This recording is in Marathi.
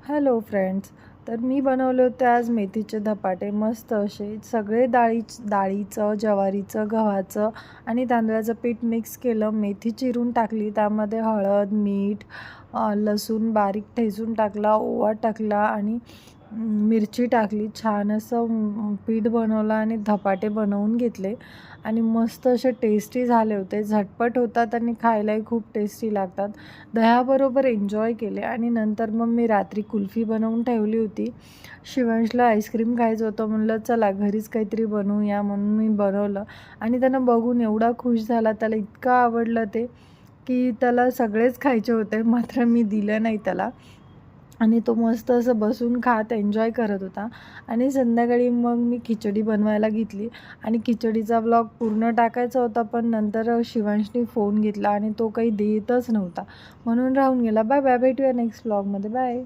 Hello friends. तर मी बनवले होते आज मेथीचे धपाटे, मस्त असे सगळे डाळीचं, ज्वारीचं, गव्हाचं आणि तांदळाचं पीठ मिक्स केलं, मेथी चिरून टाकली, त्यामध्ये हळद, मीठ, लसूण बारीक ठेचून टाकला, ओवा टाकला आणि मिरची टाकली. छान असं पीठ बनवलं आणि धपाटे बनवून घेतले आणि मस्त असे टेस्टी झाले होते. झटपट होतात आणि खायलाही खूप टेस्टी लागतात. दह्याबरोबर एन्जॉय केले आणि नंतर मग मी रात्री कुल्फी बनवून ठेवली होती. शिवांशला आईस्क्रीम खायचं होतं, म्हणलं चला घरीच काहीतरी बनवूया, म्हणून मी बनवलं आणि त्यानं बघून एवढा खुश झाला. त्याला इतकं आवडलं ते की त्याला सगळेच खायचे होते, मात्र मी दिलं नाही त्याला आणि तो मस्त असं बसून खात एन्जॉय करत होता. आणि संध्याकाळी मग मी खिचडी बनवायला घेतली आणि खिचडीचा व्लॉग पूर्ण टाकायचा होता, पण नंतर शिवांशने फोन घेतला आणि तो काही देतच नव्हता, म्हणून राहून गेला. बाय बाय, भेटूया नेक्स्ट व्लॉगमध्ये. बाय.